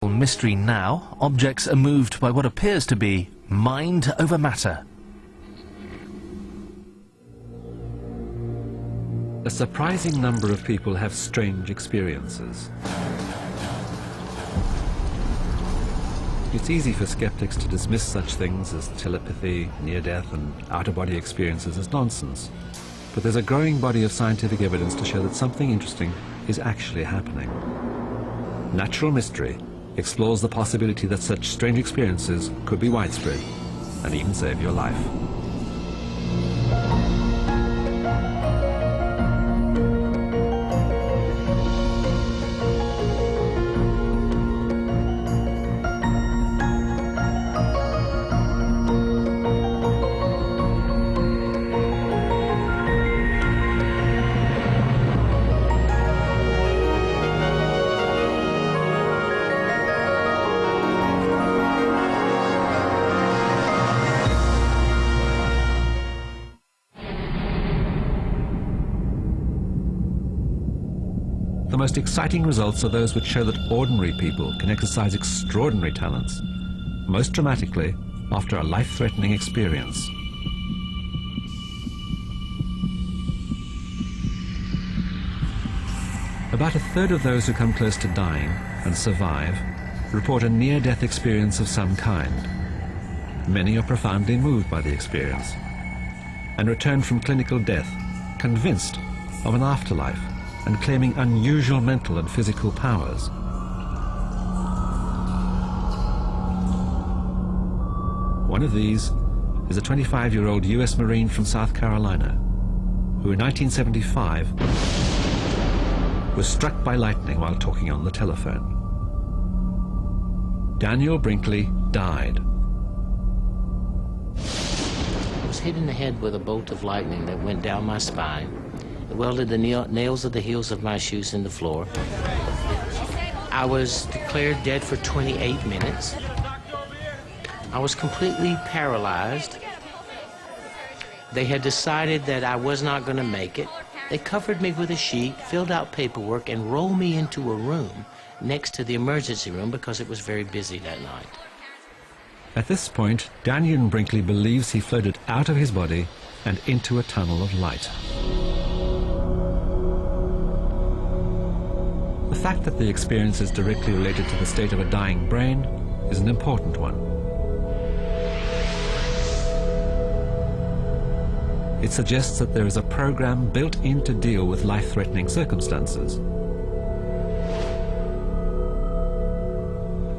Mystery now, objects are moved by what appears to be mind over matter. A surprising number of people have strange experiences. It's easy for skeptics to dismiss such things as telepathy, near-death and out-of-body experiences as nonsense. But there's a growing body of scientific evidence to show that something interesting is actually happening. Natural Mystery explores the possibility that such strange experiences could be widespread and even save your life. The most exciting results are those which show that ordinary people can exercise extraordinary talents, most dramatically after a life-threatening experience. About a third of those who come close to dying and survive report a near-death experience of some kind. Many are profoundly moved by the experience and return from clinical death convinced of an afterlife and claiming unusual mental and physical powers. One of these is a 25-year-old US Marine from South Carolina, who in 1975 was struck by lightning while talking on the telephone. Daniel Brinkley died. I was hit in the head with a bolt of lightning that went down my spine. It welded the nails of the heels of my shoes in the floor. I was declared dead for 28 minutes. I was completely paralyzed. They had decided that I was not going to make it. They covered me with a sheet, filled out paperwork, and rolled me into a room next to the emergency room because it was very busy that night. At this point, Daniel Brinkley believes he floated out of his body and into a tunnel of light. The fact that the experience is directly related to the state of a dying brain is an important one. It suggests that there is a program built in to deal with life-threatening circumstances.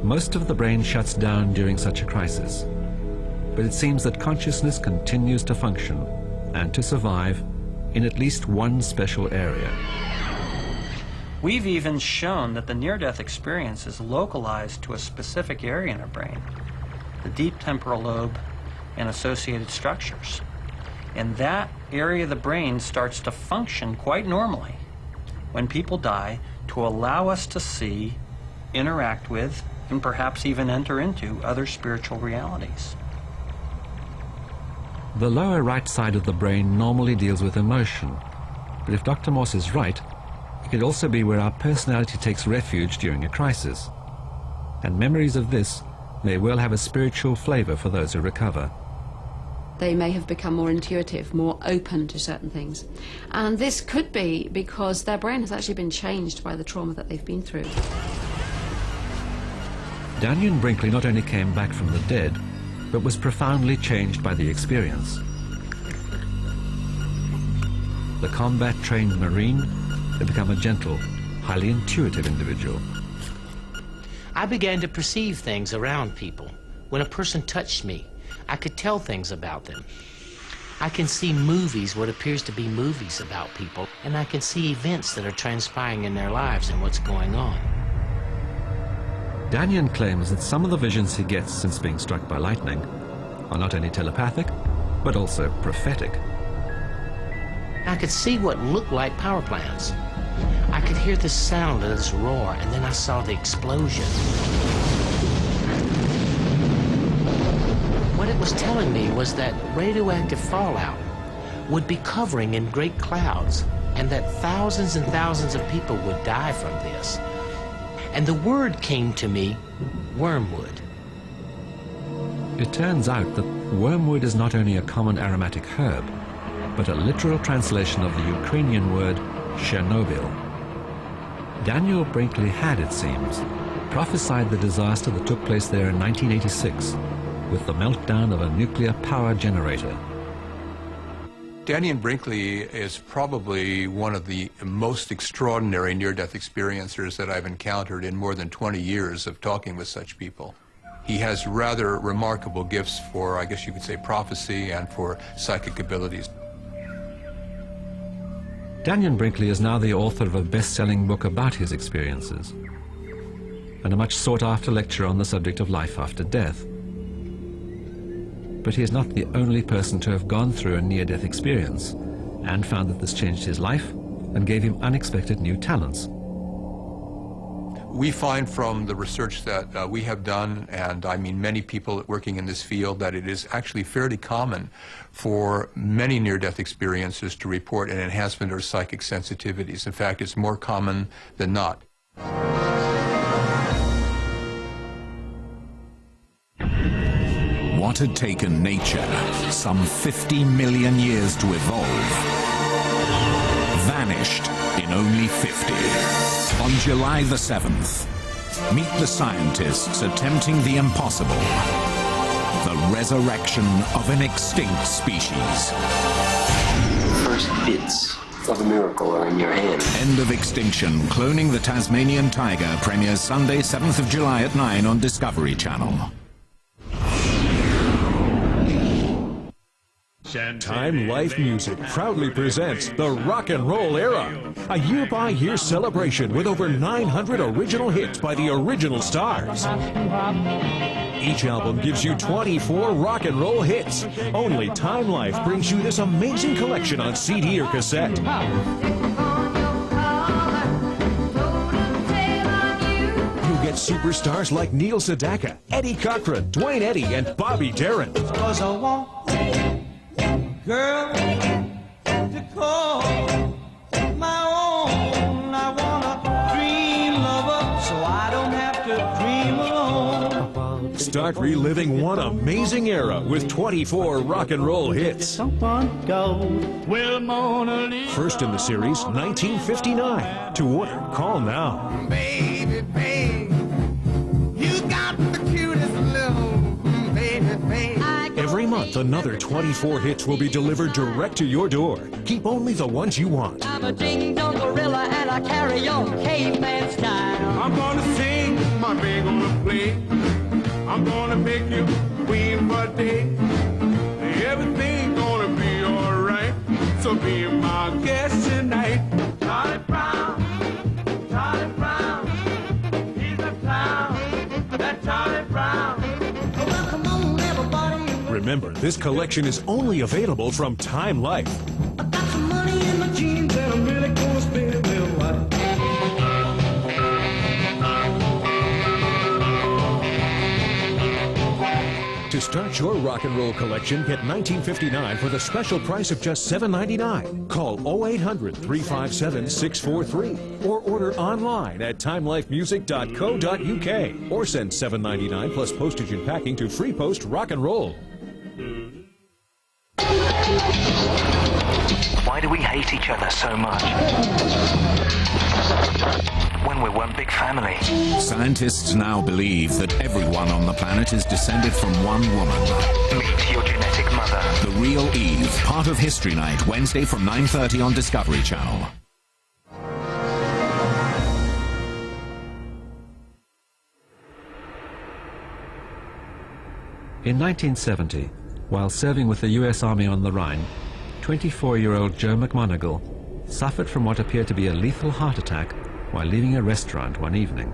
Most of the brain shuts down during such a crisis, but it seems that consciousness continues to function and to survive in at least one special area. We've even shown that the near-death experience is localized to a specific area in the brain, the deep temporal lobe and associated structures. And that area of the brain starts to function quite normally when people die to allow us to see, interact with, and perhaps even enter into other spiritual realities. The lower right side of the brain normally deals with emotion, but if Dr. Morse is right, it could also be where our personality takes refuge during a crisis. And memories of this may well have a spiritual flavor for those who recover. They may have become more intuitive, more open to certain things. And this could be because their brain has actually been changed by the trauma that they've been through. Daniel Brinkley not only came back from the dead, but was profoundly changed by the experience. The combat-trained Marine had become a gentle, highly intuitive individual. I began to perceive things around people. When a person touched me, I could tell things about them. I can see movies, what appears to be movies about people, and I can see events that are transpiring in their lives and what's going on. Daniel claims that some of the visions he gets since being struck by lightning are not only telepathic, but also prophetic. I could see what looked like power plants. I could hear the sound of this roar, and then I saw the explosion. What it was telling me was that radioactive fallout would be covering in great clouds, and that thousands and thousands of people would die from this. And the word came to me, wormwood. It turns out that wormwood is not only a common aromatic herb, but a literal translation of the Ukrainian word Chernobyl. Daniel Brinkley had, it seems, prophesied the disaster that took place there in 1986 with the meltdown of a nuclear power generator. Daniel Brinkley is probably one of the most extraordinary near-death experiencers that I've encountered in more than 20 years of talking with such people. He has rather remarkable gifts for, I guess you could say, prophecy and for psychic abilities. Daniel Brinkley is now the author of a best-selling book about his experiences and a much sought-after lecture on the subject of life after death. But he is not the only person to have gone through a near-death experience and found that this changed his life and gave him unexpected new talents. We find from the research that we have done, and I mean many people working in this field, that it is actually fairly common for many near-death experiences to report an enhancement of psychic sensitivities. In fact, it's more common than not. What had taken nature some 50 million years to evolve vanished in only 50. On July the 7th, meet the scientists attempting the impossible. The resurrection of an extinct species. First bits of a miracle are in your hand. End of Extinction, Cloning the Tasmanian Tiger, premieres Sunday, 7th of July at 9 on Discovery Channel. Time Life Music proudly presents the Rock and Roll Era, a year-by-year celebration with over 900 original hits by the original stars. Each album gives you 24 rock and roll hits. Only Time Life brings you this amazing collection on CD or cassette. You'll get superstars like Neil Sedaka, Eddie Cochran, Dwayne Eddy, and Bobby Darin. Girl, to call my own. I want a dream lover, so I don't have to dream alone. Start reliving one amazing era with 24 rock and roll hits. First in the series, 1959. To order, call now. Baby, baby, you got the cutest little baby, baby. Every month, another 24 hits will be delivered direct to your door. Keep only the ones you want. I'm a ding-dong gorilla and I carry on caveman style. I'm gonna sing, my band gonna play. I'm gonna make you queen for a day. Everything's gonna be alright, so be my guest tonight. Charlie Brown, he's a clown. That Charlie Brown. Well, come on, everybody. Remember, this collection is only available from Time Life. I got some money in my jeans and I'm really gonna spend it real right. To start your rock and roll collection, get 1959 for the special price of just $7.99. Call 0800-357-643 or order online at timelifemusic.co.uk or send $7.99 plus postage and packing to Free Post Rock and Roll. Why do we hate each other so much? When we're one big family. Scientists now believe that everyone on the planet is descended from one woman. Meet your genetic mother. The Real Eve, part of History Night, Wednesday from 9:30 on Discovery Channel. In 1970, while serving with the US Army on the Rhine, 24-year-old Joe McMoneagle suffered from what appeared to be a lethal heart attack while leaving a restaurant one evening.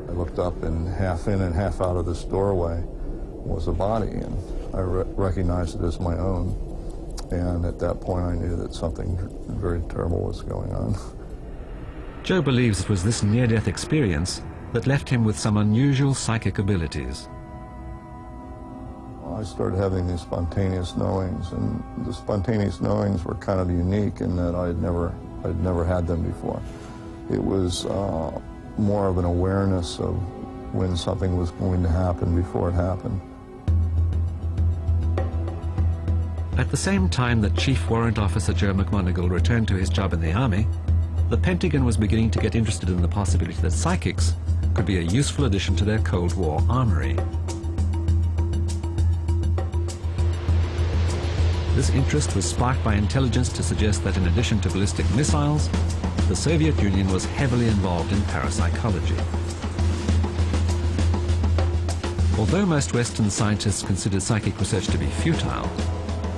I looked up, and half in and half out of this doorway was a body, and I recognized it as my own. And at that point, I knew that something very terrible was going on. Joe believes it was this near-death experience that left him with some unusual psychic abilities. I started having these spontaneous knowings, and the spontaneous knowings were kind of unique in that I'd never had them before. It was more of an awareness of when something was going to happen before it happened. At the same time that Chief Warrant Officer Joe McMoneagle returned to his job in the Army, the Pentagon was beginning to get interested in the possibility that psychics could be a useful addition to their Cold War armory. This interest was sparked by intelligence to suggest that in addition to ballistic missiles, the Soviet Union was heavily involved in parapsychology. Although most Western scientists considered psychic research to be futile,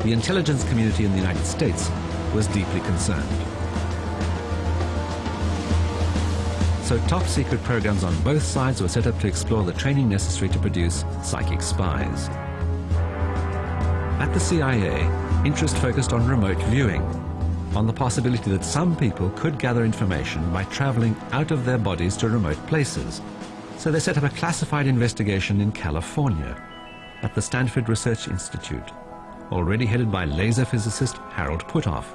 the intelligence community in the United States was deeply concerned. So top-secret programs on both sides were set up to explore the training necessary to produce psychic spies. At the CIA, interest focused on remote viewing, on the possibility that some people could gather information by traveling out of their bodies to remote places. So they set up a classified investigation in California at the Stanford Research Institute, already headed by laser physicist Harold Puthoff,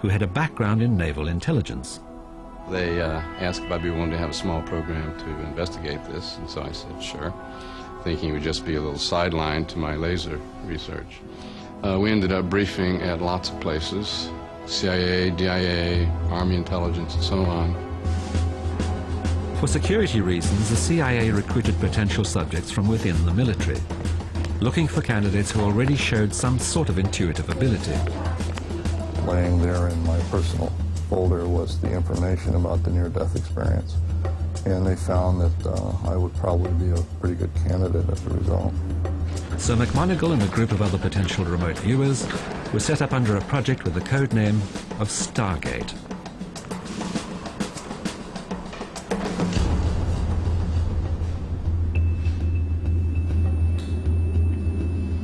who had a background in naval intelligence. They asked if I'd be willing to have a small program to investigate this, and so I said sure, thinking it would just be a little sideline to my laser research. We ended up briefing at lots of places, CIA, DIA, Army intelligence, and so on. For security reasons, the CIA recruited potential subjects from within the military, looking for candidates who already showed some sort of intuitive ability. Laying there in my personal folder was the information about the near-death experience, and they found that I would probably be a pretty good candidate as a result. So McMoneagle and a group of other potential remote viewers were set up under a project with the code name of Stargate.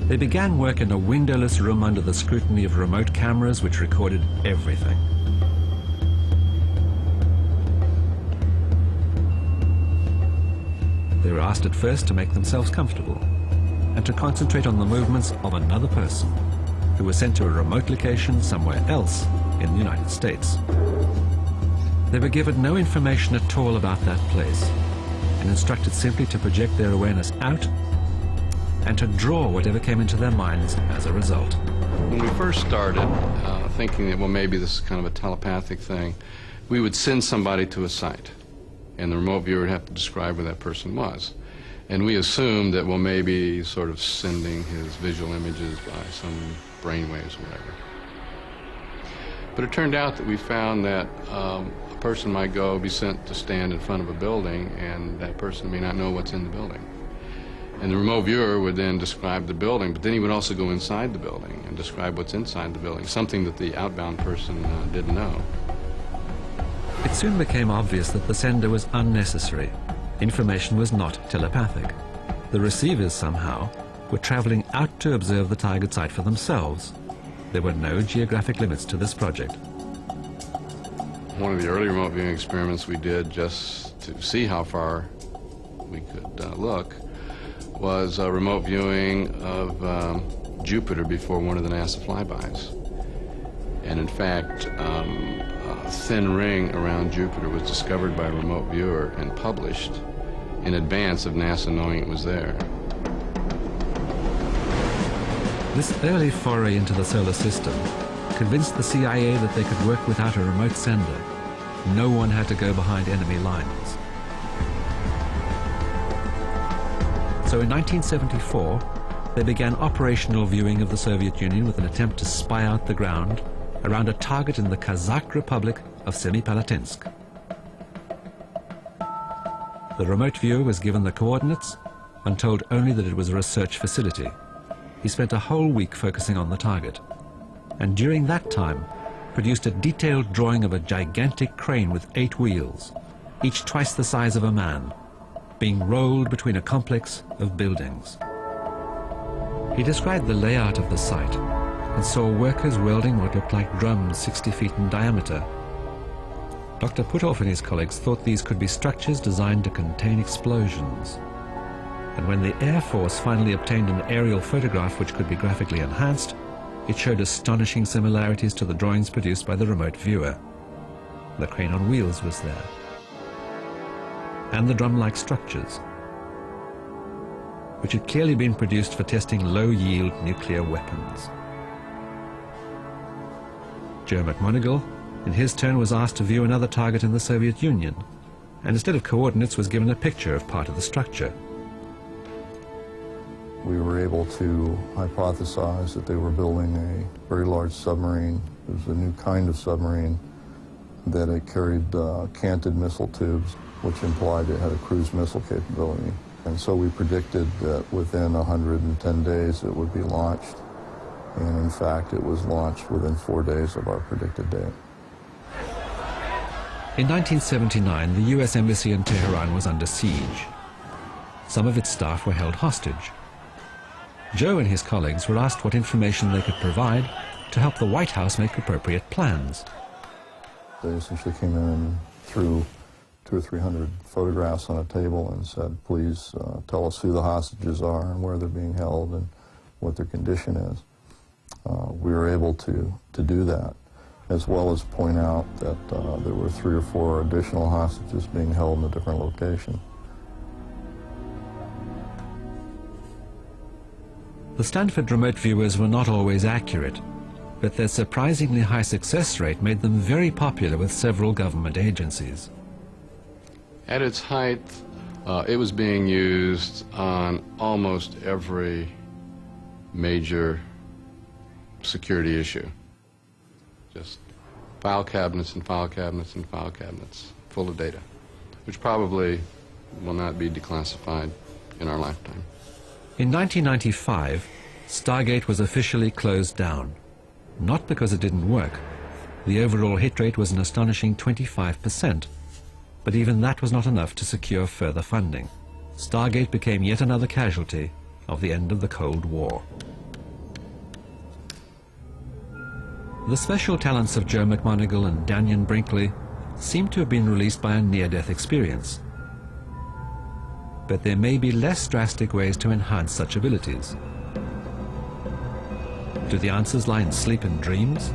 They began work in a windowless room under the scrutiny of remote cameras which recorded everything. They were asked at first to make themselves comfortable and to concentrate on the movements of another person who was sent to a remote location somewhere else in the United States. They were given no information at all about that place and instructed simply to project their awareness out and to draw whatever came into their minds as a result. When we first started thinking that, well, maybe this is kind of a telepathic thing, we would send somebody to a site, and the remote viewer would have to describe where that person was. And we assumed that, well, maybe he's sort of sending his visual images by some brainwaves or whatever. But it turned out that we found that a person might be sent to stand in front of a building, and that person may not know what's in the building. And the remote viewer would then describe the building, but then he would also go inside the building and describe what's inside the building, something that the outbound person didn't know. It soon became obvious that the sender was unnecessary. Information was not telepathic. The receivers, somehow, were traveling out to observe the target site for themselves. There were no geographic limits to this project. One of the early remote viewing experiments we did just to see how far we could look was a remote viewing of Jupiter before one of the NASA flybys. And in fact, a thin ring around Jupiter was discovered by a remote viewer and published in advance of NASA knowing it was there. This early foray into the solar system convinced the CIA that they could work without a remote sender. No one had to go behind enemy lines. So in 1974, they began operational viewing of the Soviet Union with an attempt to spy out the ground around a target in the Kazakh Republic of Semipalatinsk. The remote viewer was given the coordinates and told only that it was a research facility. He spent a whole week focusing on the target, and during that time produced a detailed drawing of a gigantic crane with 8 wheels, each twice the size of a man, being rolled between a complex of buildings. He described the layout of the site and saw workers welding what looked like drums 60 feet in diameter. Dr. Puthoff and his colleagues thought these could be structures designed to contain explosions. And when the Air Force finally obtained an aerial photograph which could be graphically enhanced, it showed astonishing similarities to the drawings produced by the remote viewer. The crane on wheels was there. and the drum-like structures, which had clearly been produced for testing low-yield nuclear weapons. Joe McMonigal, in his turn, was asked to view another target in the Soviet Union, and instead of coordinates was given a picture of part of the structure. We were able to hypothesize that they were building a very large submarine. It was a new kind of submarine, that it carried canted missile tubes, which implied it had a cruise missile capability. And so we predicted that within 110 days it would be launched. And in fact, it was launched within 4 days of our predicted date. In 1979, the US Embassy in Tehran was under siege. Some of its staff were held hostage. Joe and his colleagues were asked what information they could provide to help the White House make appropriate plans. They essentially came in and threw 200 or 300 photographs on a table and said, please tell us who the hostages are and where they're being held and what their condition is. We were able to do that, as well as point out that there were 3 or 4 additional hostages being held in a different location. The Stanford remote viewers were not always accurate, but their surprisingly high success rate made them very popular with several government agencies. At its height, it was being used on almost every major security issue. Just file cabinets and file cabinets and file cabinets full of data, which probably will not be declassified in our lifetime. In 1995, Stargate was officially closed down. Not because it didn't work. The overall hit rate was an astonishing 25%. But even that was not enough to secure further funding. Stargate became yet another casualty of the end of the Cold War. The special talents of Joe McMonigal and Daniel Brinkley seem to have been released by a near-death experience. But there may be less drastic ways to enhance such abilities. Do the answers lie in sleep and dreams?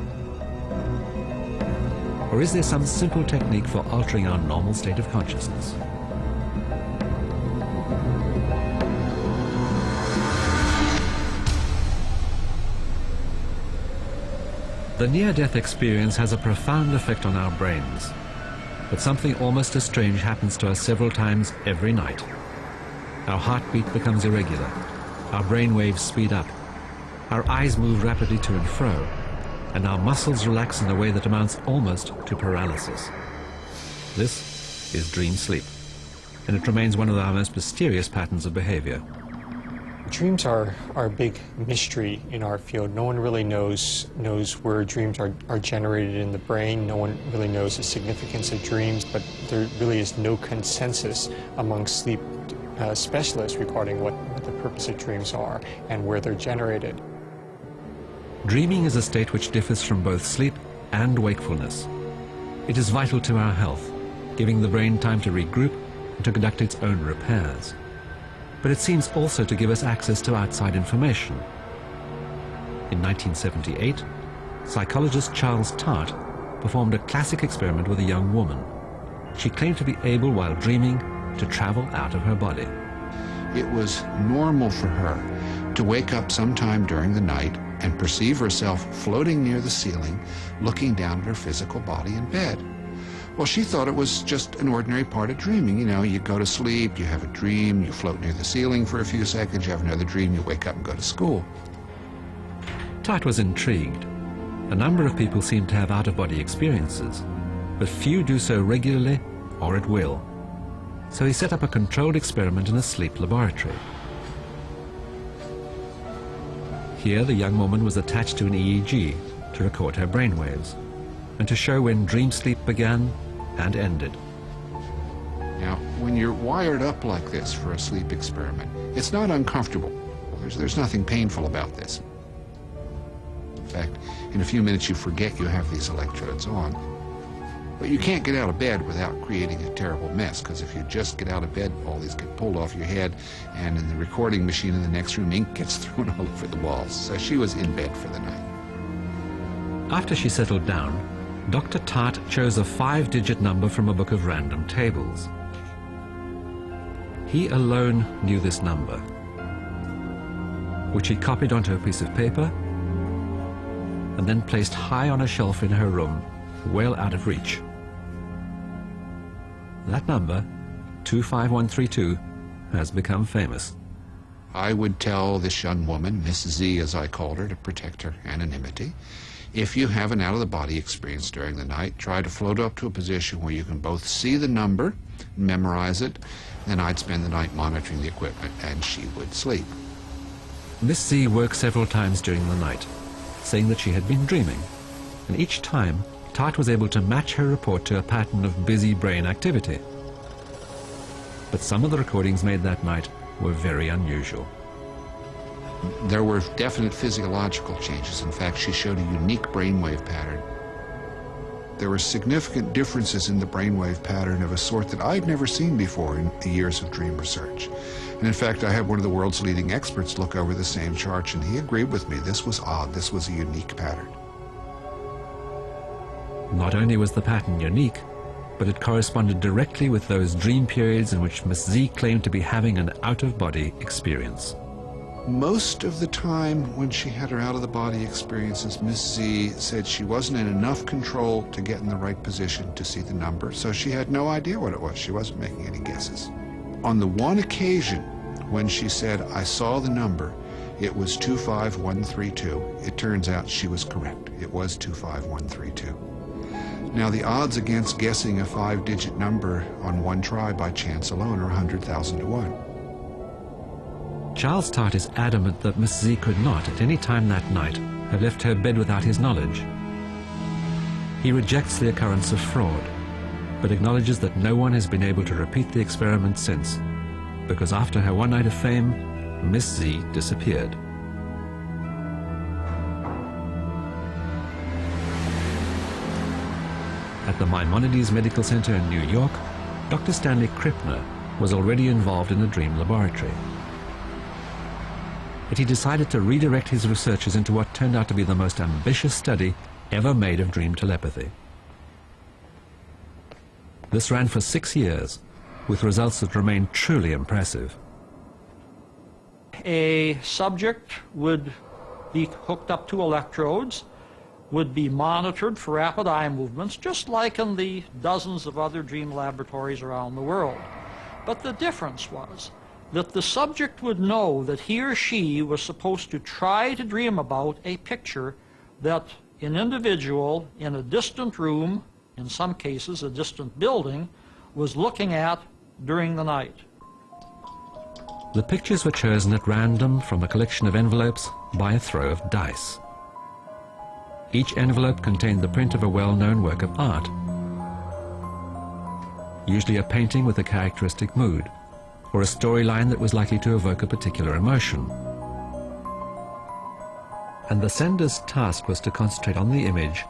Or is there some simple technique for altering our normal state of consciousness? The near-death experience has a profound effect on our brains, but something almost as strange happens to us several times every night. Our heartbeat becomes irregular, our brain waves speed up, our eyes move rapidly to and fro, and our muscles relax in a way that amounts almost to paralysis. This is dream sleep, and it remains one of our most mysterious patterns of behavior. Dreams are a big mystery in our field. No one really knows where dreams are generated in the brain. No one really knows the significance of dreams, but there really is no consensus among sleep specialists regarding what the purpose of dreams are and where they're generated. Dreaming is a state which differs from both sleep and wakefulness. It is vital to our health, giving the brain time to regroup and to conduct its own repairs. But it seems also to give us access to outside information. In 1978, psychologist Charles Tart performed a classic experiment with a young woman. She claimed to be able, while dreaming, to travel out of her body. It was normal for her to wake up sometime during the night and perceive herself floating near the ceiling, looking down at her physical body in bed. Well, she thought it was just an ordinary part of dreaming. You know, you go to sleep, you have a dream, you float near the ceiling for a few seconds, you have another dream, you wake up and go to school. Tart was intrigued. A number of people seem to have out-of-body experiences, but few do so regularly or at will. So he set up a controlled experiment in a sleep laboratory. Here, the young woman was attached to an EEG to record her brainwaves and to show when dream sleep began and ended. Now, when you're wired up like this for a sleep experiment, it's not uncomfortable. There's nothing painful about this. In fact, in a few minutes you forget you have these electrodes on. But you can't get out of bed without creating a terrible mess, because if you just get out of bed, all these get pulled off your head, and in the recording machine in the next room, ink gets thrown all over the walls. So she was in bed for the night. After she settled down, Dr. Tart chose a 5-digit number from a book of random tables. He alone knew this number, which he copied onto a piece of paper and then placed high on a shelf in her room, well out of reach. That number, 25132, has become famous. I would tell this young woman, Miss Z as I called her to protect her anonymity, if you have an out-of-the-body experience during the night, try to float up to a position where you can both see the number, memorize it, then I'd spend the night monitoring the equipment and she would sleep. Miss Z woke several times during the night, saying that she had been dreaming, and each time Tart was able to match her report to a pattern of busy brain activity. But some of the recordings made that night were very unusual. There were definite physiological changes. In fact, she showed a unique brainwave pattern. There were significant differences in the brainwave pattern of a sort that I'd never seen before in the years of dream research. And in fact, I had one of the world's leading experts look over the same charts, and he agreed with me. This was odd. This was a unique pattern. Not only was the pattern unique, but it corresponded directly with those dream periods in which Miss Z claimed to be having an out-of-body experience. Most of the time when she had her out-of-the-body experiences, Miss Z said she wasn't in enough control to get in the right position to see the number, so she had no idea what it was. She wasn't making any guesses. On the one occasion when she said, I saw the number, it was 25132. It turns out she was correct. It was 25132. Now, the odds against guessing a 5-digit number on one try by chance alone are 100,000 to 1. Charles Tart is adamant that Miss Z could not, at any time that night, have left her bed without his knowledge. He rejects the occurrence of fraud, but acknowledges that no one has been able to repeat the experiment since, because after her one night of fame, Miss Z disappeared. At the Maimonides Medical Center in New York, Dr. Stanley Krippner was already involved in a dream laboratory. But he decided to redirect his researches into what turned out to be the most ambitious study ever made of dream telepathy. This ran for 6 years, with results that remained truly impressive. A subject would be hooked up to electrodes, would be monitored for rapid eye movements, just like in the dozens of other dream laboratories around the world. But the difference was that the subject would know that he or she was supposed to try to dream about a picture that an individual in a distant room, in some cases a distant building, was looking at during the night. The pictures were chosen at random from a collection of envelopes by a throw of dice. Each envelope contained the print of a well-known work of art, usually a painting with a characteristic mood, or a storyline that was likely to evoke a particular emotion. And the sender's task was to concentrate on the image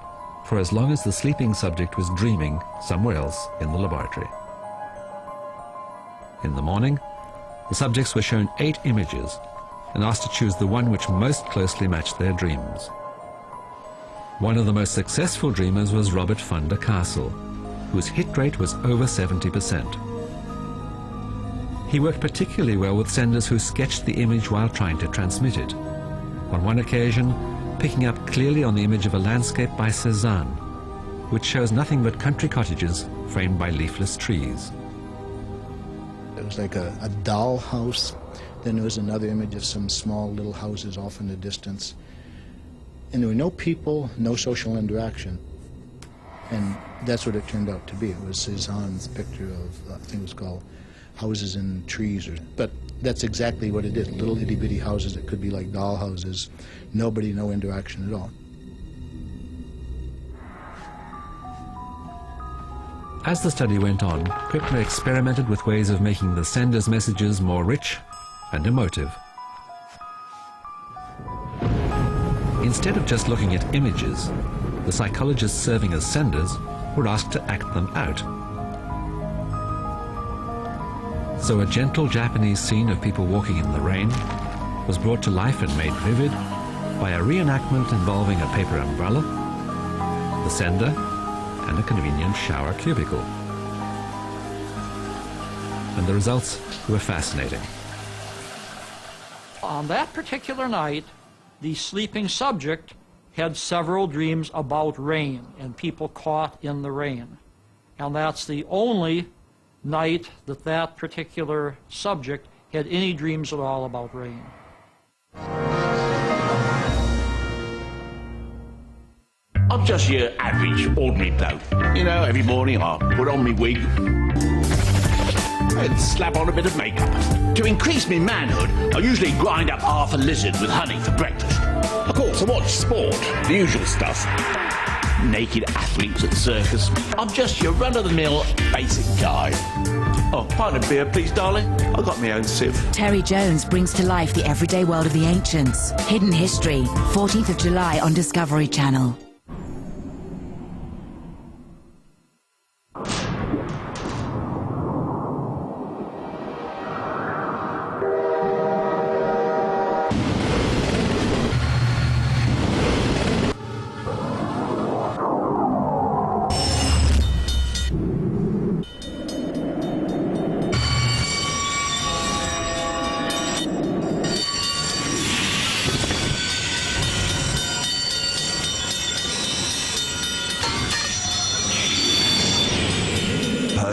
for as long as the sleeping subject was dreaming somewhere else in the laboratory. In the morning, the subjects were shown 8 images and asked to choose the one which most closely matched their dreams. One of the most successful dreamers was Robert Funder Castle, whose hit rate was over 70%. He worked particularly well with senders who sketched the image while trying to transmit it. On one occasion, picking up clearly on the image of a landscape by Cézanne, which shows nothing but country cottages framed by leafless trees. It was like a doll house. Then there was another image of some small little houses off in the distance. And there were no people, no social interaction. And that's what it turned out to be. It was Cézanne's picture of, I think it was called Houses in Trees. But that's exactly what it is, little itty-bitty houses that could be like doll houses. Nobody, no interaction at all. As the study went on, Krippner experimented with ways of making the sender's messages more rich and emotive. Instead of just looking at images, the psychologists serving as senders were asked to act them out. So a gentle Japanese scene of people walking in the rain was brought to life and made vivid by a reenactment involving a paper umbrella, the sender, and a convenient shower cubicle. and the results were fascinating. On that particular night, the sleeping subject had several dreams about rain and people caught in the rain. And that's the only night that that particular subject had any dreams at all about rain. I'm just your average, ordinary bloke. You know, every morning I put on my wig and slap on a bit of makeup. To increase my manhood, I usually grind up half a lizard with honey for breakfast. Of course, I watch sport, the usual stuff. Naked athletes at the circus. I'm just your run-of-the-mill basic guy. Oh, pint of beer, please, darling. I've got my own sieve. Terry Jones brings to life the everyday world of the ancients. Hidden History, 14th of July on Discovery Channel.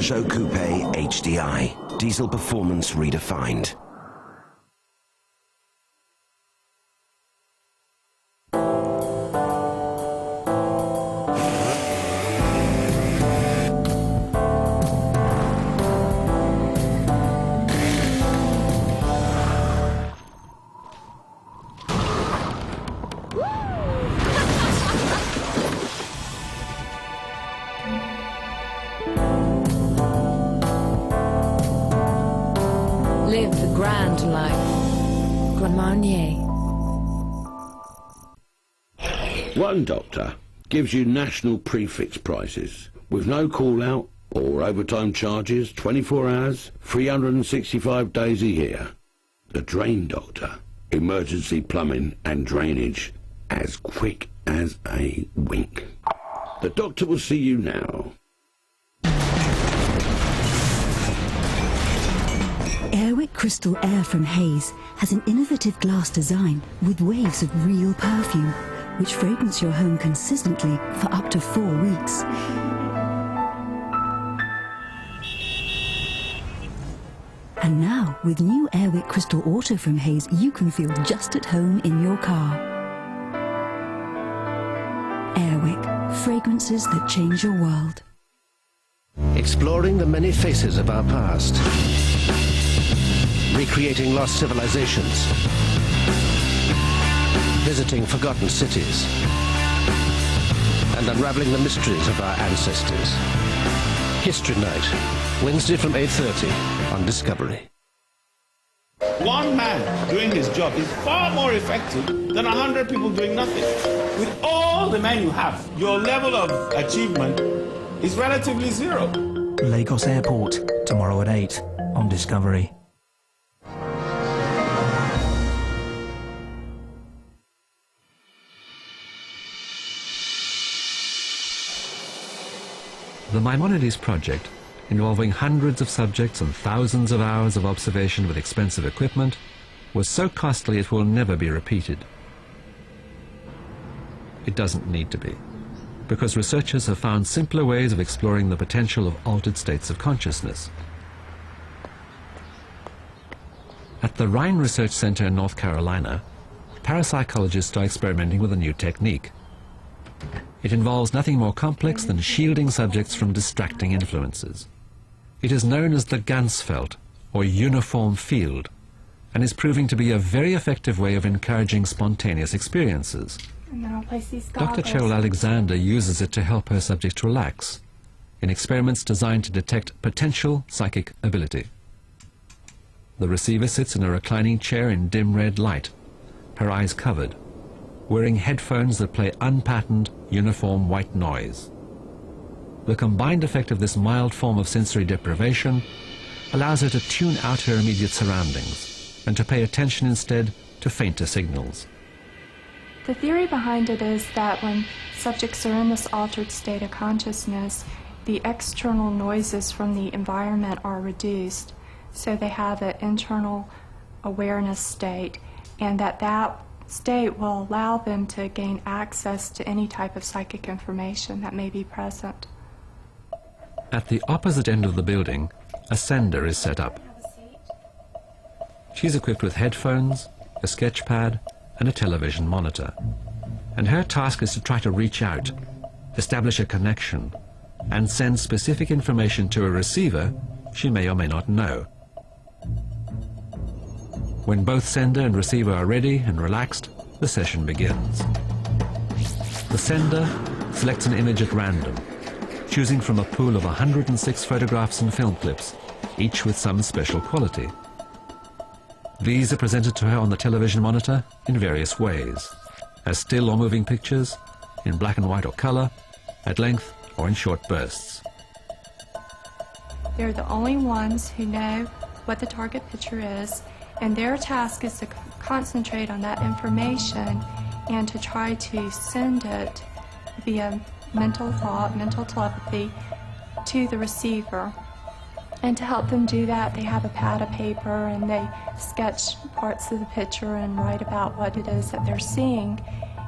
Peugeot Coupe HDI. Diesel performance redefined. Live the grand life. Gramonier. One doctor gives you national prefix prices with no call-out or overtime charges, 24 hours, 365 days a year. The drain doctor, emergency plumbing and drainage, as quick as a wink. The doctor will see you now. Airwick Crystal Air from Haze has an innovative glass design with waves of real perfume, which fragrance your home consistently for up to 4 weeks. And now, with new Airwick Crystal Auto from Haze, you can feel just at home in your car. Airwick, fragrances that change your world. Exploring the many faces of our past. Recreating lost civilizations. Visiting forgotten cities. And unraveling the mysteries of our ancestors. History Night, Wednesday from 8:30 on Discovery. One man doing his job is far more effective than 100 people doing nothing. With all the men you have, your level of achievement is relatively zero. Lagos Airport, tomorrow at 8 on Discovery. The Maimonides project, involving hundreds of subjects and thousands of hours of observation with expensive equipment, was so costly it will never be repeated. It doesn't need to be, because researchers have found simpler ways of exploring the potential of altered states of consciousness. At the Rhine Research Center in North Carolina, parapsychologists are experimenting with a new technique. It involves nothing more complex than shielding subjects from distracting influences. It is known as the Ganzfeld, or uniform field, and is proving to be a very effective way of encouraging spontaneous experiences. And then I'll place these Dr. goggles. Cheryl Alexander uses it to help her subjects relax in experiments designed to detect potential psychic ability. The receiver sits in a reclining chair in dim red light, her eyes covered, wearing headphones that play unpatterned, uniform white noise. The combined effect of this mild form of sensory deprivation allows her to tune out her immediate surroundings and to pay attention instead to fainter signals. The theory behind it is that when subjects are in this altered state of consciousness, the external noises from the environment are reduced, so they have an internal awareness state, and that state will allow them to gain access to any type of psychic information that may be present. At the opposite end of the building, a sender is set up. She's equipped with headphones, a sketch pad, and a television monitor. And her task is to try to reach out, establish a connection, and send specific information to a receiver she may or may not know. When both sender and receiver are ready and relaxed, the session begins. The sender selects an image at random, choosing from a pool of 106 photographs and film clips, each with some special quality. These are presented to her on the television monitor in various ways, as still or moving pictures, in black and white or color, at length or in short bursts. They're the only ones who know what the target picture is, and their task is to concentrate on that information and to try to send it via mental thought, mental telepathy, to the receiver. And to help them do that, they have a pad of paper and they sketch parts of the picture and write about what it is that they're seeing,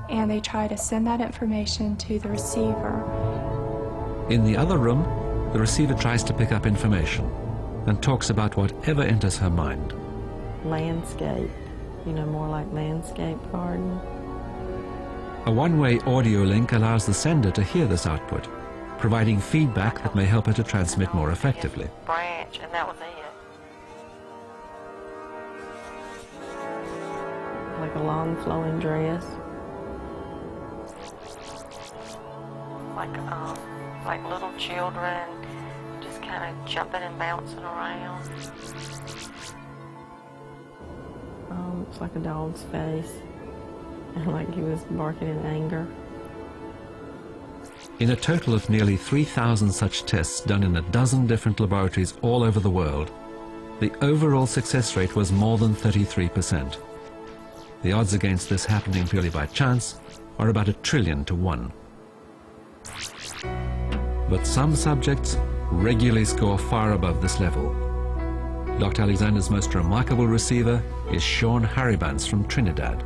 and they try to send that information to the receiver. In the other room, the receiver tries to pick up information and talks about whatever enters her mind. Landscape, more like landscape garden. A one-way audio link allows the sender to hear this output, providing feedback that may help her to transmit more effectively. Branch, and that was it. Like a long flowing dress. Like little children, just kind of jumping and bouncing around. It's like a dog's face, and like he was barking in anger. In a total of nearly 3,000 such tests done in a dozen different laboratories all over the world, the overall success rate was more than 33%. The odds against this happening purely by chance are about 1 trillion to 1. But some subjects regularly score far above this level. Dr. Alexander's most remarkable receiver is Sean Haribants from Trinidad.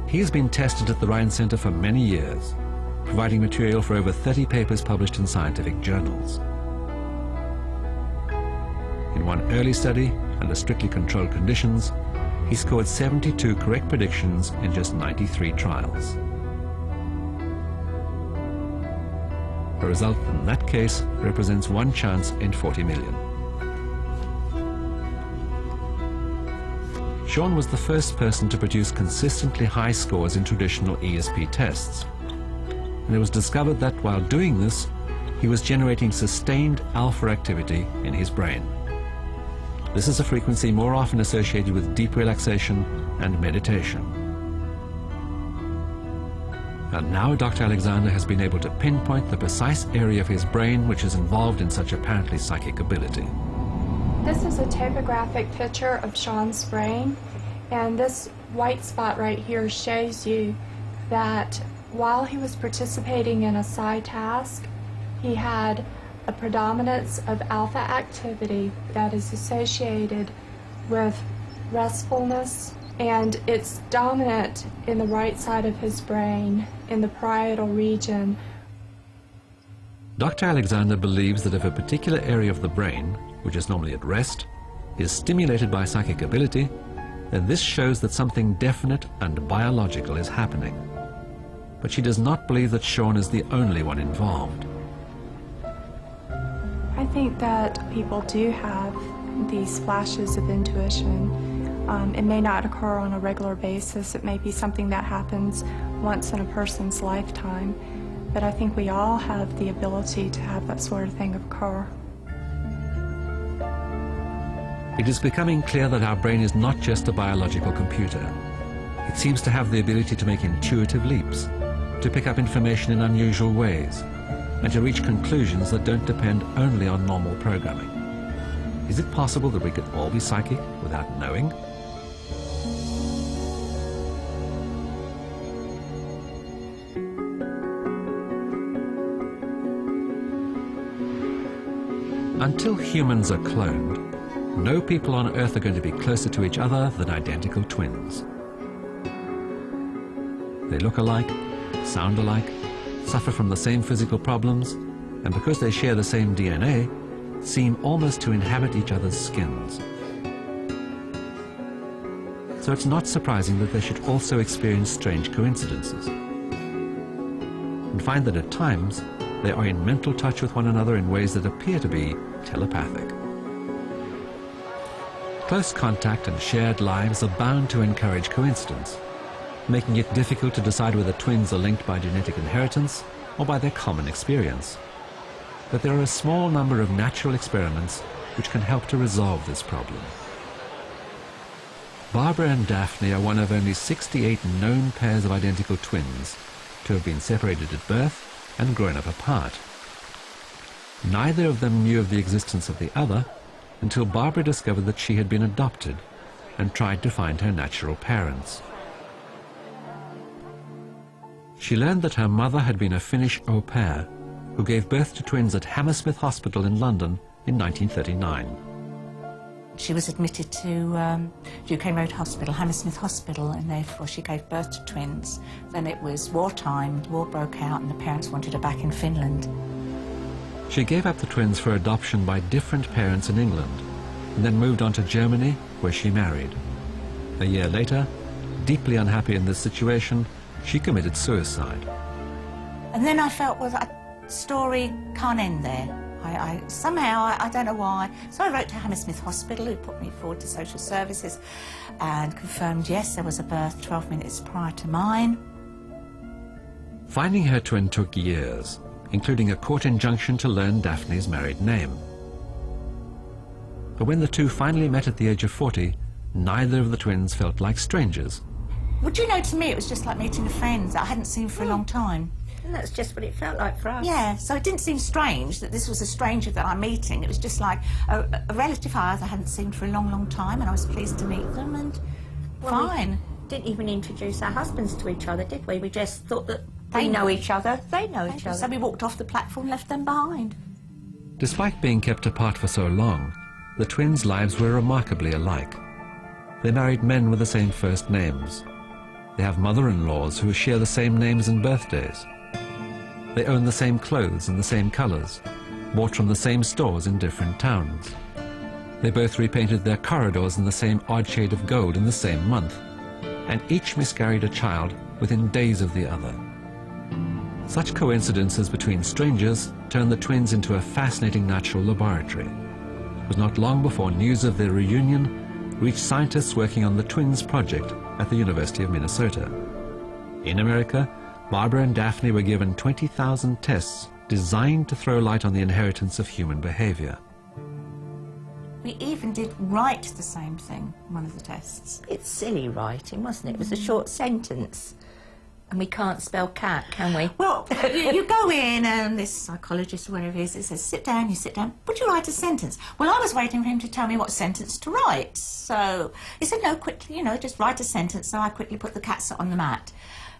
He's been tested at the Ryan Center for many years, providing material for over 30 papers published in scientific journals. In one early study, under strictly controlled conditions, he scored 72 correct predictions in just 93 trials. A result in that case represents 1 chance in 40 million. Sean was the first person to produce consistently high scores in traditional ESP tests. And it was discovered that while doing this, he was generating sustained alpha activity in his brain. This is a frequency more often associated with deep relaxation and meditation. And now Dr. Alexander has been able to pinpoint the precise area of his brain which is involved in such apparently psychic ability. This is a topographic picture of Sean's brain, and this white spot right here shows you that while he was participating in a psi task, he had a predominance of alpha activity that is associated with restfulness, and it's dominant in the right side of his brain, in the parietal region. Dr. Alexander believes that if a particular area of the brain, which is normally at rest, is stimulated by psychic ability, then this shows that something definite and biological is happening. But she does not believe that Sean is the only one involved. I think that people do have these flashes of intuition. It may not occur on a regular basis. It may be something that happens once in a person's lifetime. But I think we all have the ability to have that sort of thing occur. It is becoming clear that our brain is not just a biological computer. It seems to have the ability to make intuitive leaps, to pick up information in unusual ways, and to reach conclusions that don't depend only on normal programming. Is it possible that we could all be psychic without knowing? Until humans are cloned, no people on Earth are going to be closer to each other than identical twins. They look alike, sound alike, suffer from the same physical problems, and because they share the same DNA, seem almost to inhabit each other's skins. So it's not surprising that they should also experience strange coincidences, and find that at times they are in mental touch with one another in ways that appear to be telepathic. Close contact and shared lives are bound to encourage coincidence, making it difficult to decide whether twins are linked by genetic inheritance or by their common experience. But there are a small number of natural experiments which can help to resolve this problem. Barbara and Daphne are one of only 68 known pairs of identical twins to have been separated at birth and grown up apart. Neither of them knew of the existence of the other until Barbara discovered that she had been adopted and tried to find her natural parents. She learned that her mother had been a Finnish au pair who gave birth to twins at Hammersmith Hospital in London in 1939. She was admitted to UK Road Hospital, Hammersmith Hospital, and therefore she gave birth to twins. Then it was wartime, war broke out, and the parents wanted her back in Finland. She gave up the twins for adoption by different parents in England, and then moved on to Germany, where she married. A year later, deeply unhappy in this situation, she committed suicide. And then I felt, well, that story can't end there. Somehow, I don't know why, so I wrote to Hammersmith Hospital, who put me forward to social services and confirmed, yes, there was a birth 12 minutes prior to mine. Finding her twin took years, including a court injunction to learn Daphne's married name. But when the two finally met at the age of 40, neither of the twins felt like strangers. Well, do you know, to me it was just like meeting a friend that I hadn't seen for a long time. And that's just what it felt like for us. Yeah, so it didn't seem strange that this was a stranger that I'm meeting. It was just like a relative I hadn't seen for a long, long time, and I was pleased to meet them, and fine. We didn't even introduce our husbands to each other, did we? We just thought that they know each other, they know each other. So we walked off the platform, left them behind. Despite being kept apart for so long, the twins' lives were remarkably alike. They married men with the same first names. They have mother-in-laws who share the same names and birthdays. They own the same clothes in the same colors, bought from the same stores in different towns. They both repainted their corridors in the same odd shade of gold in the same month, and each miscarried a child within days of the other. Such coincidences between strangers turned the twins into a fascinating natural laboratory. It was not long before news of their reunion reached scientists working on the Twins Project at the University of Minnesota. In America, Barbara and Daphne were given 20,000 tests designed to throw light on the inheritance of human behavior. We even did write the same thing in one of the tests. It's silly writing, wasn't it? It was a short sentence. And we can't spell cat, can we? Well, you go in and this psychologist or whatever it is, it says, sit down, you sit down. Would you write a sentence? Well, I was waiting for him to tell me what sentence to write. So he said, no, quickly, you know, just write a sentence. So I quickly put the cat on the mat.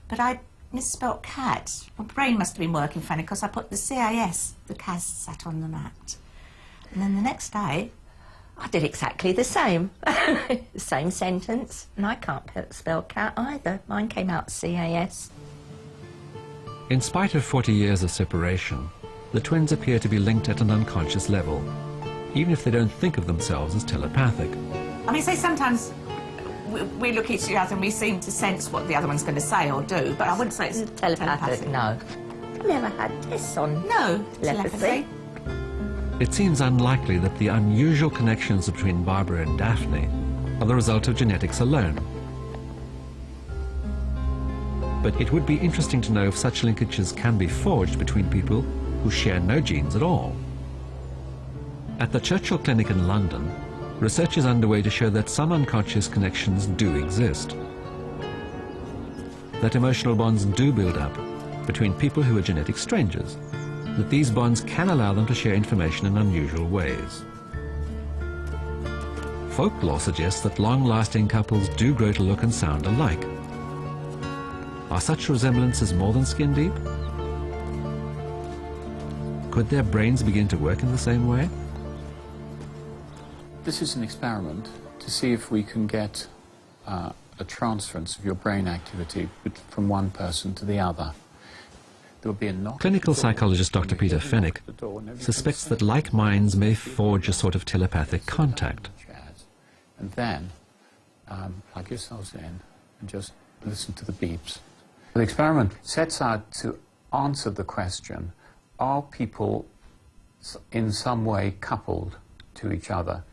But I misspelt cat. My brain must have been working funny because I put the CAS, the cat sat on the mat. And then the next day, I did exactly the same. The same sentence. And I can't spell cat either. Mine came out CAS. In spite of 40 years of separation, the twins appear to be linked at an unconscious level, even if they don't think of themselves as telepathic. I mean, say sometimes we look at each other and we seem to sense what the other one's going to say or do, but I wouldn't say it's telepathic. No. I've never had tests on telepathy. It seems unlikely that the unusual connections between Barbara and Daphne are the result of genetics alone. But it would be interesting to know if such linkages can be forged between people who share no genes at all. At the Churchill Clinic in London, research is underway to show that some unconscious connections do exist. That emotional bonds do build up between people who are genetic strangers. That these bonds can allow them to share information in unusual ways. Folklore suggests that long-lasting couples do grow to look and sound alike. Are such resemblances more than skin deep? Could their brains begin to work in the same way? This is an experiment to see if we can get a transference of your brain activity from one person to the other. There will be a knock. Clinical psychologist Dr. Peter Fennick suspects that like minds may forge a sort of telepathic contact. And then plug yourselves in and just listen to the beeps. The experiment sets out to answer the question, are people in some way coupled to each other?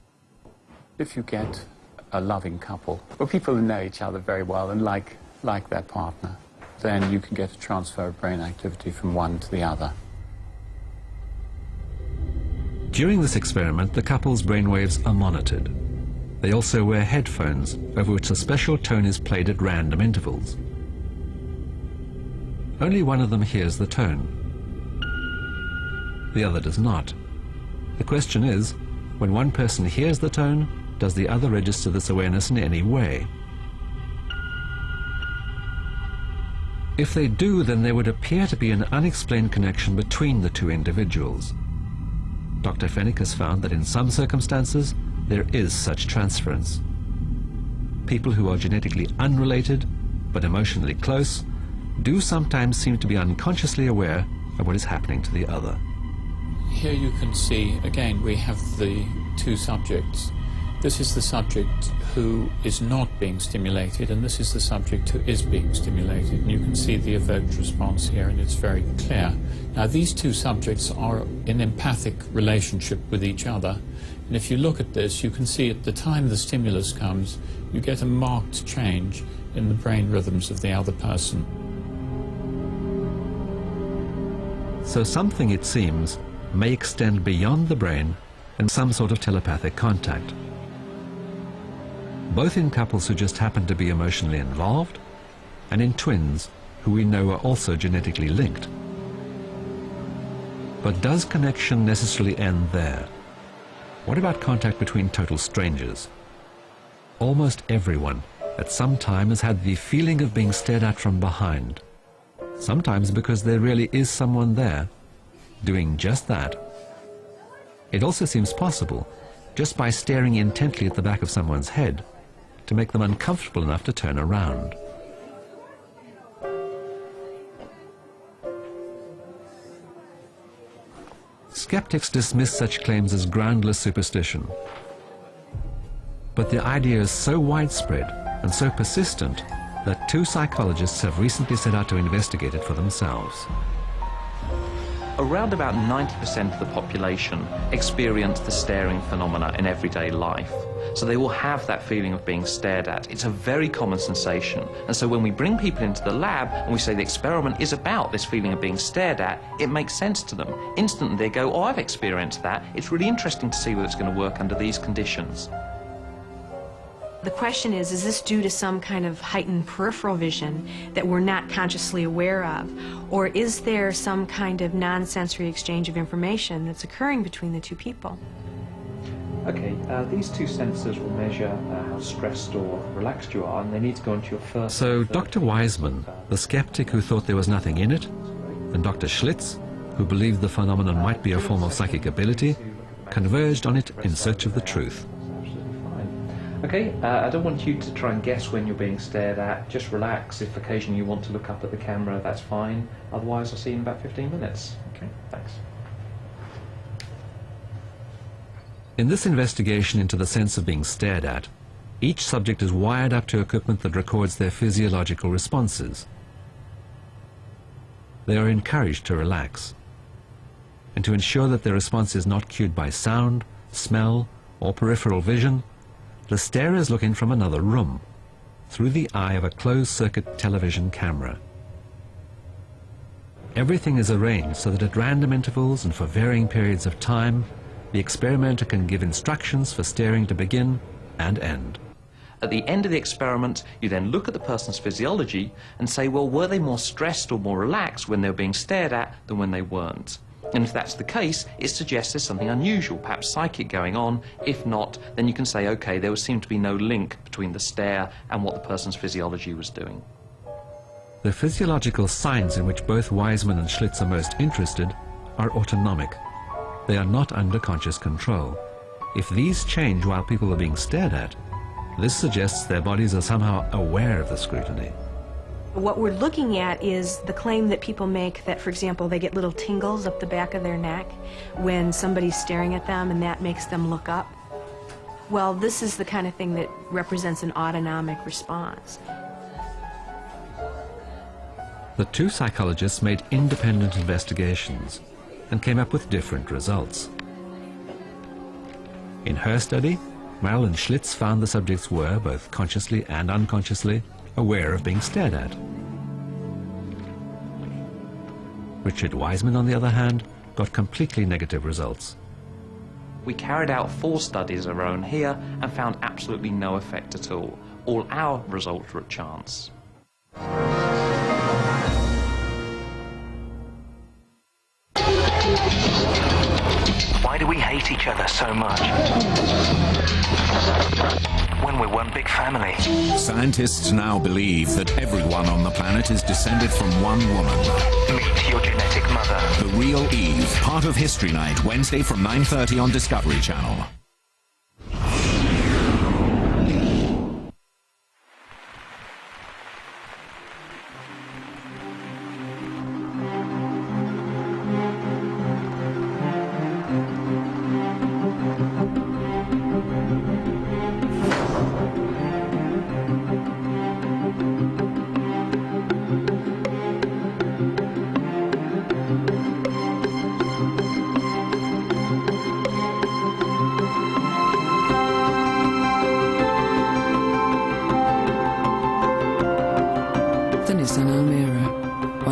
If you get a loving couple, or people who know each other very well and like their partner, then you can get a transfer of brain activity from one to the other. During this experiment, the couple's brainwaves are monitored. They also wear headphones over which a special tone is played at random intervals. Only one of them hears the tone. The other does not. The question is, when one person hears the tone, does the other register this awareness in any way? If they do, then there would appear to be an unexplained connection between the two individuals. Dr. Fennick has found that in some circumstances, there is such transference. People who are genetically unrelated, but emotionally close, do sometimes seem to be unconsciously aware of what is happening to the other. Here you can see, again, we have the two subjects. This is the subject who is not being stimulated, and this is the subject who is being stimulated. And you can see the evoked response here, and it's very clear. Now, these two subjects are in empathic relationship with each other. And if you look at this, you can see at the time the stimulus comes, you get a marked change in the brain rhythms of the other person. So something, it seems, may extend beyond the brain and some sort of telepathic contact. Both in couples who just happen to be emotionally involved, and in twins who we know are also genetically linked. But does connection necessarily end there? What about contact between total strangers? Almost everyone at some time has had the feeling of being stared at from behind. Sometimes because there really is someone there, doing just that. It also seems possible, just by staring intently at the back of someone's head, to make them uncomfortable enough to turn around. Skeptics dismiss such claims as groundless superstition. But the idea is so widespread and so persistent that two psychologists have recently set out to investigate it for themselves. Around about 90% of the population experience the staring phenomena in everyday life. So they will have that feeling of being stared at. It's a very common sensation. And so when we bring people into the lab and we say the experiment is about this feeling of being stared at, it makes sense to them. Instantly they go, oh, I've experienced that. It's really interesting to see whether it's going to work under these conditions. The question is this due to some kind of heightened peripheral vision that we're not consciously aware of? Or is there some kind of non-sensory exchange of information that's occurring between the two people? Okay, these two sensors will measure how stressed or relaxed you are, and they need to go into your first... So Dr. Wiseman, the skeptic who thought there was nothing in it, and Dr. Schlitz, who believed the phenomenon might be a form of psychic ability, converged on it in search of the truth. Okay, I don't want you to try and guess when you're being stared at. Just relax. If occasionally you want to look up at the camera, that's fine. Otherwise, I'll see you in about 15 minutes. Okay, thanks. In this investigation into the sense of being stared at, each subject is wired up to equipment that records their physiological responses. They are encouraged to relax, and to ensure that their response is not cued by sound, smell, or peripheral vision, the starers look in from another room, through the eye of a closed-circuit television camera. Everything is arranged so that at random intervals and for varying periods of time, the experimenter can give instructions for staring to begin and end. At the end of the experiment, you then look at the person's physiology and say, well, were they more stressed or more relaxed when they were being stared at than when they weren't? And if that's the case, it suggests there's something unusual, perhaps psychic going on. If not, then you can say, okay, there would seem to be no link between the stare and what the person's physiology was doing. The physiological signs in which both Wiseman and Schlitz are most interested are autonomic. They are not under conscious control. If these change while people are being stared at, this suggests their bodies are somehow aware of the scrutiny. What we're looking at is the claim that people make that, for example, they get little tingles up the back of their neck when somebody's staring at them and that makes them look up. Well, this is the kind of thing that represents an autonomic response. The two psychologists made independent investigations and came up with different results. In her study, Marilyn Schlitz found the subjects were, both consciously and unconsciously, aware of being stared at. Richard Wiseman, on the other hand, got completely negative results. We carried out 4 studies of our own here and found absolutely no effect at all. All our results were at chance. Why do we hate each other so much? When we're one big family. Scientists now believe that everyone on the planet is descended from one woman. Meet your genetic mother. The Real Eve, part of History Night, Wednesday from 9:30 on Discovery Channel.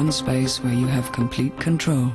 Space where you have complete control.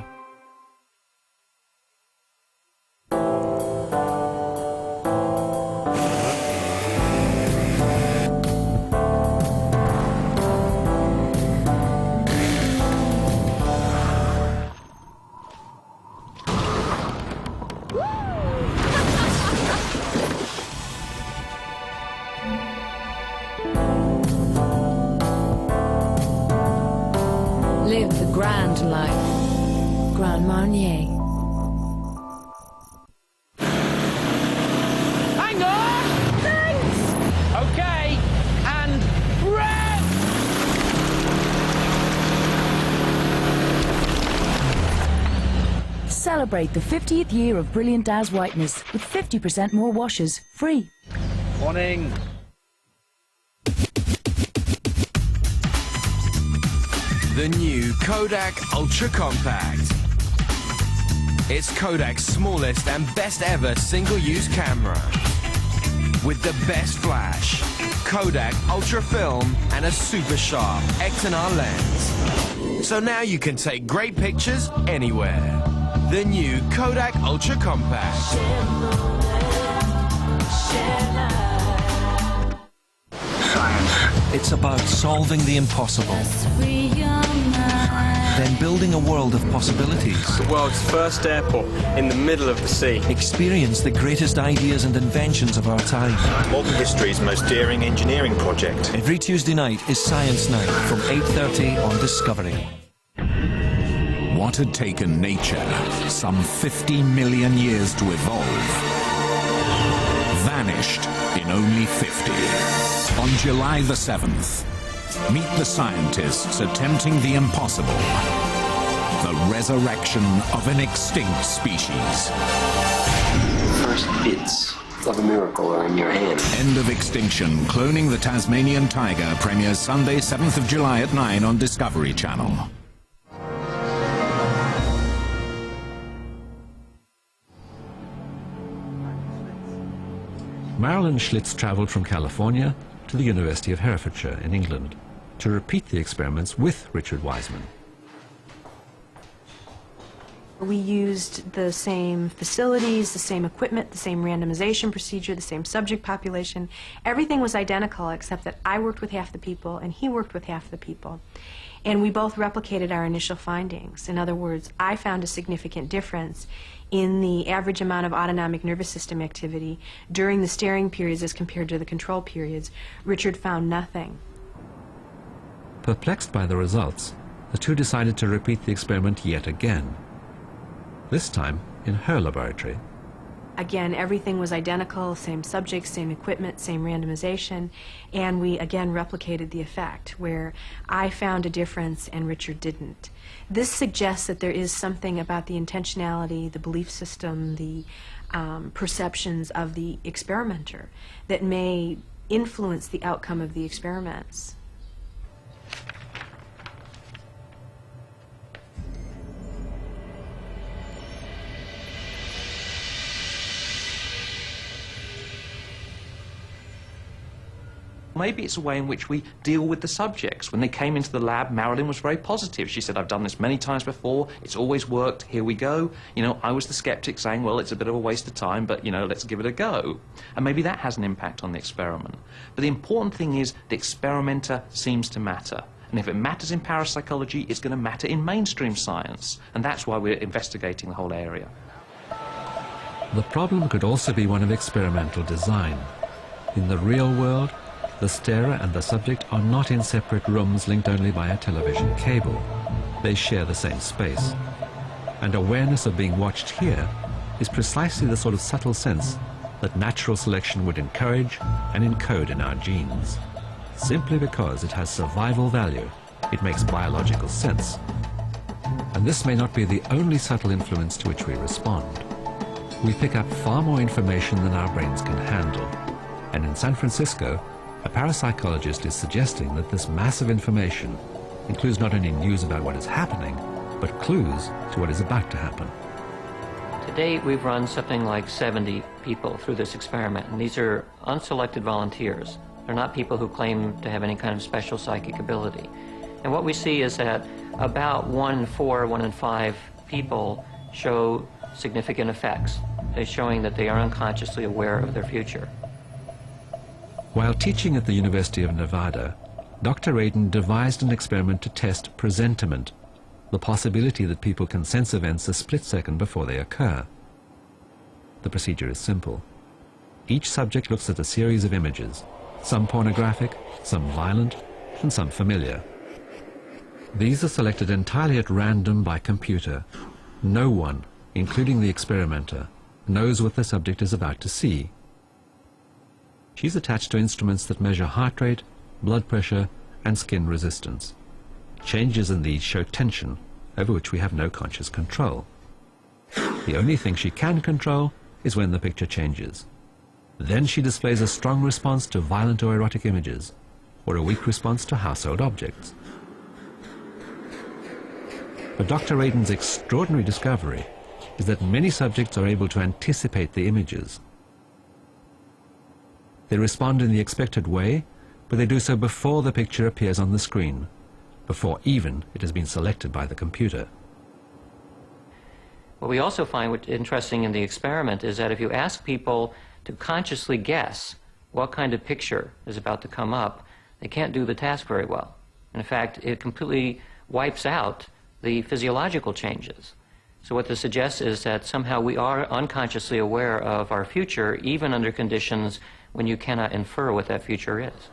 Live the grand life. Grand Marnier. Hang on! Thanks! Okay, and red! Celebrate the 50th year of Brilliant Daz Whiteness with 50% more washes, free. Morning. The new Kodak Ultra Compact. It's Kodak's smallest and best ever single-use camera. With the best flash, Kodak Ultra Film and a super sharp X&R lens. So now you can take great pictures anywhere. The new Kodak Ultra Compact. It's about solving the impossible, then building a world of possibilities. The world's first airport in the middle of the sea. Experience the greatest ideas and inventions of our time. Modern history's most daring engineering project. Every Tuesday night is Science Night from 8:30 on Discovery. What had taken nature some 50 million years to evolve vanished in only 50. On July the 7th, meet the scientists attempting the impossible. The resurrection of an extinct species. First bits of a miracle are in your hand. End of Extinction, Cloning the Tasmanian Tiger, premieres Sunday, 7th of July at 9 on Discovery Channel. Marilyn Schlitz travelled from California to the University of Herefordshire in England to repeat the experiments with Richard Wiseman. We used the same facilities, the same equipment, the same randomization procedure, the same subject population. Everything was identical except that I worked with half the people and he worked with half the people. And we both replicated our initial findings. In other words, I found a significant difference in the average amount of autonomic nervous system activity during the staring periods as compared to the control periods. Richard found nothing. Perplexed by the results, the two decided to repeat the experiment yet again. This time in her laboratory. again, everything was identical, same subjects, same equipment, same randomization, and we again replicated the effect where I found a difference and Richard didn't. This suggests that there is something about the intentionality, the belief system, the perceptions of the experimenter that may influence the outcome of the experiments. Maybe it's a way in which we deal with the subjects. When they came into the lab, Marilyn was very positive. She said, I've done this many times before, it's always worked, here we go. You know, I was the skeptic saying, well, it's a bit of a waste of time, but, you know, let's give it a go. And maybe that has an impact on the experiment. But the important thing is the experimenter seems to matter. And if it matters in parapsychology, it's going to matter in mainstream science. And that's why we're investigating the whole area. The problem could also be one of experimental design. In the real world, the starer and the subject are not in separate rooms linked only by a television cable. They share the same space. And awareness of being watched here is precisely the sort of subtle sense that natural selection would encourage and encode in our genes. Simply because it has survival value, it makes biological sense. And this may not be the only subtle influence to which we respond. We pick up far more information than our brains can handle. And in San Francisco, a parapsychologist is suggesting that this massive information includes not only news about what is happening, but clues to what is about to happen. To date, we've run something like 70 people through this experiment, and these are unselected volunteers. They're not people who claim to have any kind of special psychic ability. And what we see is that about 1 in 4, 1 in 5 people show significant effects. They're showing that they are unconsciously aware of their future. While teaching at the University of Nevada, Dr. Radin devised an experiment to test presentiment, the possibility that people can sense events a split second before they occur. The procedure is simple. Each subject looks at a series of images, some pornographic, some violent, and some familiar. These are selected entirely at random by computer. No one, including the experimenter, knows what the subject is about to see. She's attached to instruments that measure heart rate, blood pressure, and skin resistance. Changes in these show tension, over which we have no conscious control. The only thing she can control is when the picture changes. Then she displays a strong response to violent or erotic images, or a weak response to household objects. But Dr. Radin's extraordinary discovery is that many subjects are able to anticipate the images. They respond in the expected way, but they do so before the picture appears on the screen, before even it has been selected by the computer. What we also find interesting in the experiment is that if you ask people to consciously guess what kind of picture is about to come up, they can't do the task very well. In fact, it completely wipes out the physiological changes. So what this suggests is that somehow we are unconsciously aware of our future, even under conditions when you cannot infer what that future is.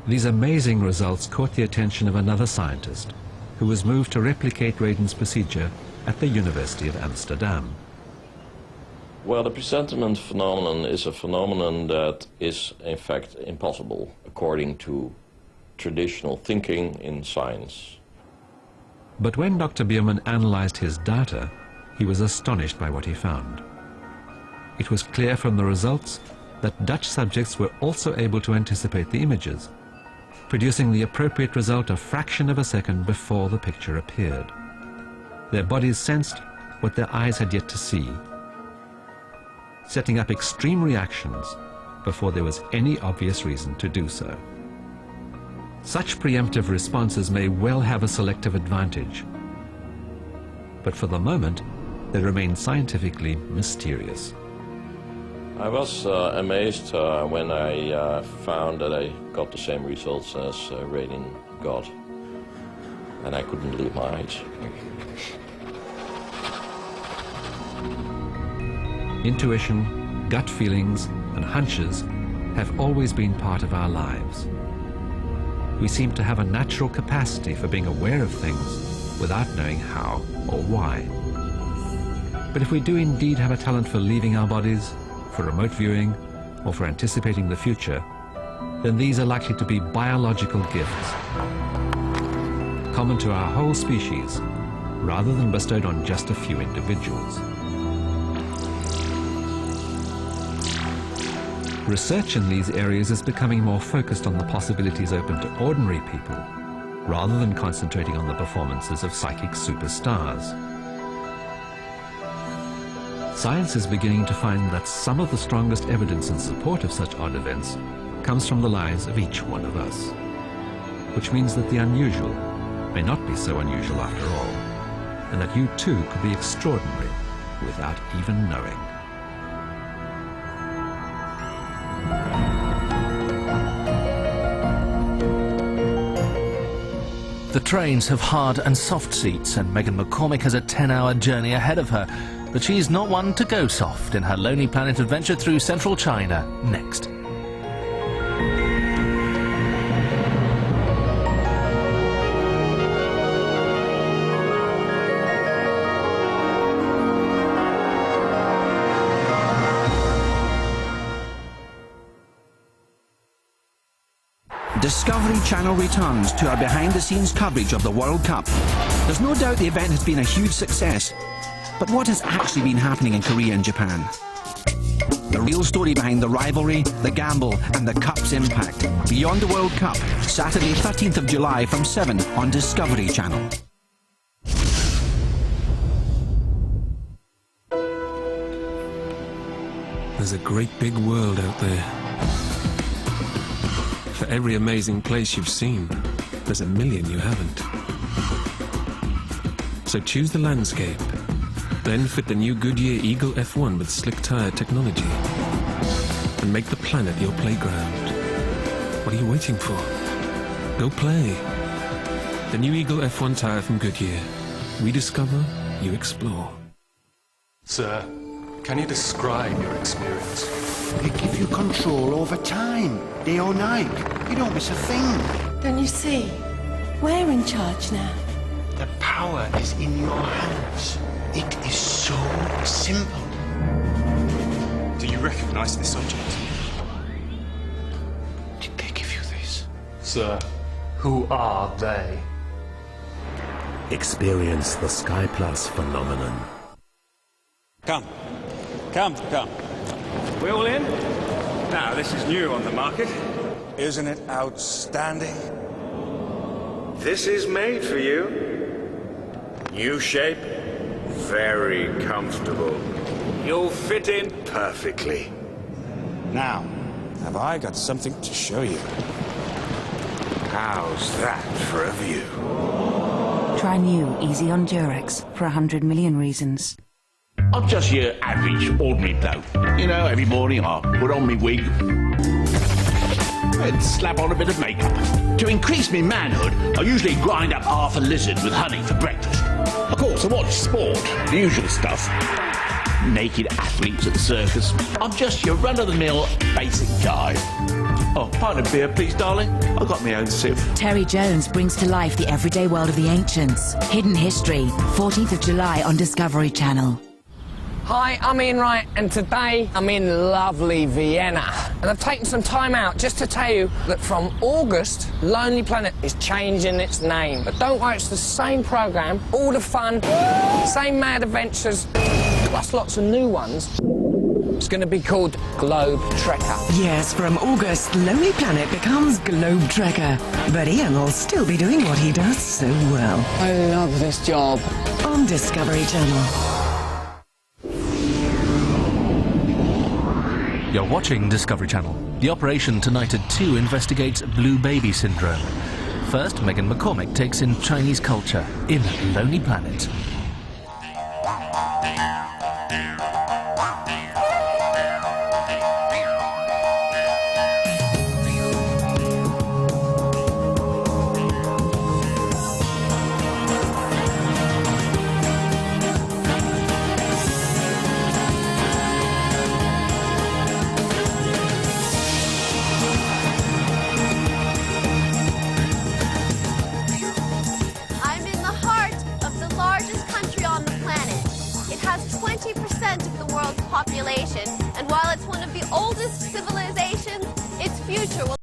These amazing results caught the attention of another scientist, who was moved to replicate Radin's procedure at the University of Amsterdam. Well, the presentiment phenomenon is a phenomenon that is, in fact, impossible, according to traditional thinking in science. But when Dr. Bierman analyzed his data, he was astonished by what he found. It was clear from the results that Dutch subjects were also able to anticipate the images, producing the appropriate result a fraction of a second before the picture appeared. Their bodies sensed what their eyes had yet to see, setting up extreme reactions before there was any obvious reason to do so. Such preemptive responses may well have a selective advantage, but for the moment, they remain scientifically mysterious. I was amazed when I found that I got the same results as Radin got, and I couldn't believe my eyes. Intuition, gut feelings, and hunches have always been part of our lives. We seem to have a natural capacity for being aware of things without knowing how or why. But if we do indeed have a talent for leaving our bodies, for remote viewing, or for anticipating the future, then these are likely to be biological gifts, common to our whole species, rather than bestowed on just a few individuals. Research in these areas is becoming more focused on the possibilities open to ordinary people, rather than concentrating on the performances of psychic superstars. Science is beginning to find that some of the strongest evidence in support of such odd events comes from the lives of each one of us, which means that the unusual may not be so unusual after all, and that you too could be extraordinary without even knowing. The trains have hard and soft seats, and Megan McCormick has a 10-hour journey ahead of her. But she's not one to go soft in her Lonely Planet adventure through central China next. Discovery Channel returns to our behind-the-scenes coverage of the World Cup. There's no doubt the event has been a huge success, but what has actually been happening in Korea and Japan? The real story behind the rivalry, the gamble, and the Cup's impact. Beyond the World Cup, Saturday 13th of July from 7 on Discovery Channel. There's a great big world out there. For every amazing place you've seen, there's a million you haven't. So choose the landscape, then fit the new Goodyear Eagle F1 with slick tire technology, and make the planet your playground. What are you waiting for? Go play. The new Eagle F1 tire from Goodyear. We discover, you explore. Sir, can you describe your experience? They give you control over time, day or night. You don't miss a thing. Don't you see? We're in charge now. The power is in your hands. It is so simple. Do you recognize this object? Did they give you this? Sir, who are they? Experience the Sky Plus phenomenon. Come. We all in? Now, this is new on the market. Isn't it outstanding? This is made for you. New shape, very comfortable. You'll fit in perfectly. Now, have I got something to show you? How's that for a view? Try new Easy on Durex for 100 million reasons. I'm just your average, ordinary bloke. You know, every morning I put on my wig and slap on a bit of makeup. To increase my manhood, I usually grind up half a lizard with honey for breakfast. Of course, I watch sport, the usual stuff. Naked athletes at the circus. I'm just your run-of-the-mill basic guy. Oh, pint of beer, please, darling. I've got my own sieve. Terry Jones brings to life the everyday world of the ancients. Hidden History, 14th of July on Discovery Channel. Hi, I'm Ian Wright, and today I'm in lovely Vienna. And I've taken some time out just to tell you that from August, Lonely Planet is changing its name. But don't worry, it's the same programme, all the fun, same mad adventures, plus lots of new ones. It's going to be called Globe Trekker. Yes, from August, Lonely Planet becomes Globe Trekker. But Ian will still be doing what he does so well. I love this job. On Discovery Channel. You're watching Discovery Channel. The Operation Tonight at 2 investigates blue baby syndrome. First, Megan McCormick takes in Chinese culture in Lonely Planet. I'm in the heart of the largest country future will